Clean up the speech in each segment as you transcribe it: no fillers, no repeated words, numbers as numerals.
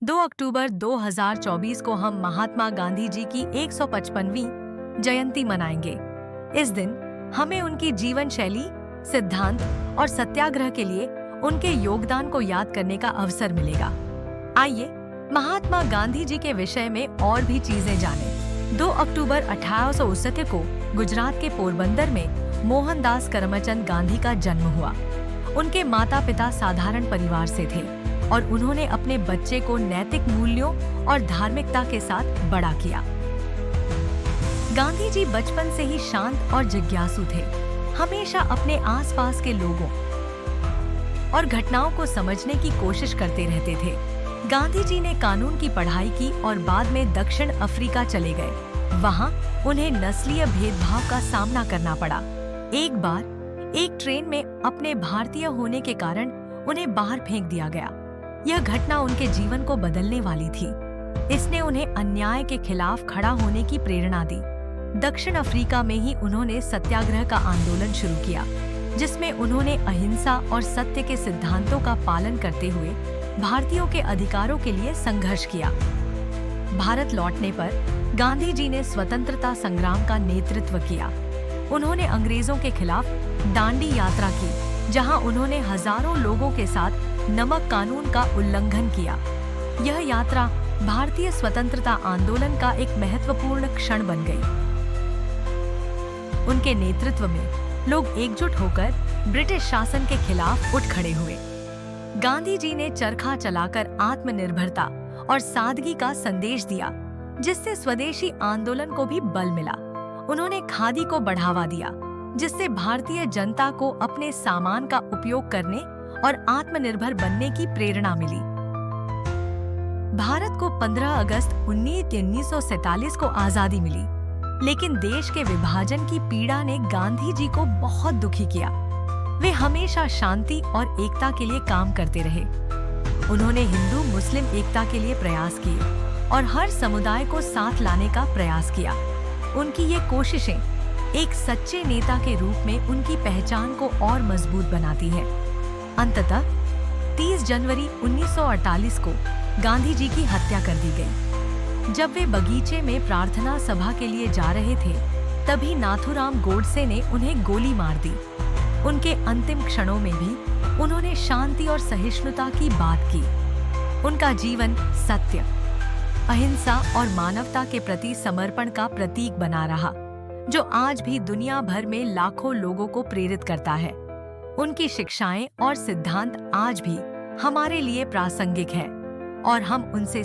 2 अक्टूबर 2024 को हम महात्मा गांधी जी की 155वीं जयंती मनाएंगे। इस दिन हमें उनकी जीवन शैली, सिद्धांत और सत्याग्रह के लिए उनके योगदान को याद करने का अवसर मिलेगा। आइए महात्मा गांधी जी के विषय में और भी चीजें जानें। 2 अक्टूबर 1869 को गुजरात के पोरबंदर में मोहनदास करमचंद गांधी का जन्म हुआ। उनके माता पिता साधारण परिवार से थे और उन्होंने अपने बच्चे को नैतिक मूल्यों और धार्मिकता के साथ बड़ा किया। गांधी जी बचपन से ही शांत और जिज्ञासु थे। हमेशा अपने आसपास के लोगों और घटनाओं को समझने की कोशिश करते रहते थे। गांधी जी ने कानून की पढ़ाई की और बाद में दक्षिण अफ्रीका चले गए। वहां उन्हें नस्लीय भेदभाव का सामना करना पड़ा। एक बार एक ट्रेन में अपने भारतीय होने के कारण उन्हें बाहर फेंक दिया गया। यह घटना उनके जीवन को बदलने वाली थी। इसने उन्हें अन्याय के खिलाफ खड़ा होने की प्रेरणा दी। दक्षिण अफ्रीका में ही उन्होंने सत्याग्रह का आंदोलन शुरू किया, जिसमें उन्होंने अहिंसा और सत्य के सिद्धांतों का पालन करते हुए भारतीयों के अधिकारों के लिए संघर्ष किया। भारत लौटने पर गांधी जी ने स्वतंत्रता संग्राम का नेतृत्व किया। उन्होंने अंग्रेजों के खिलाफ दांडी यात्रा की, जहां उन्होंने हजारों लोगों के साथ नमक कानून का उल्लंघन किया। यह यात्रा भारतीय स्वतंत्रता आंदोलन का एक महत्वपूर्ण क्षण बन गई। उनके नेतृत्व में लोग एकजुट होकर ब्रिटिश शासन के खिलाफ उठ खड़े हुए। गांधी जी ने चरखा चलाकर आत्मनिर्भरता और सादगी का संदेश दिया, जिससे स्वदेशी आंदोलन को भी बल मिला। उन्होंने खादी को बढ़ावा दिया, जिससे भारतीय जनता को अपने सामान का उपयोग करने और आत्मनिर्भर बनने की प्रेरणा मिली। भारत को 15 अगस्त 1947 को आजादी मिली, लेकिन देश के विभाजन की पीड़ा ने गांधी जी को बहुत दुखी किया। वे हमेशा शांति और एकता के लिए काम करते रहे। उन्होंने हिंदू मुस्लिम एकता के लिए प्रयास किए और हर समुदाय को साथ लाने का प्रयास किया। उनकी ये कोशिशें एक सच्चे नेता के रूप में उनकी पहचान को और मजबूत बनाती है। अंततः 30 जनवरी 1948 को गांधी जी की हत्या कर दी गई। जब वे बगीचे में प्रार्थना सभा के लिए जा रहे थे, तभी नाथूराम गोडसे ने उन्हें गोली मार दी। उनके अंतिम क्षणों में भी उन्होंने शांति और सहिष्णुता की बात की। उनका जीवन सत्य, अहिंसा और मानवता के प्रति समर्पण का प्रतीक बना रहा, जो आज भी दुनिया भर में लाखों लोगों को प्रेरित करता है। उनकी शिक्षाएं और सिद्धांत आज भी हमारे लिए प्रासंगिक है और हम उनसे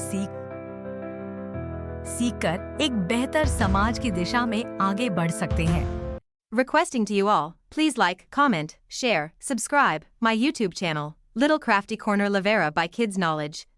सीखकर एक बेहतर समाज की दिशा में आगे बढ़ सकते हैं। Requesting to you all, please like, comment, share, subscribe my YouTube channel, Little Crafty Corner Lavera by Kids Knowledge.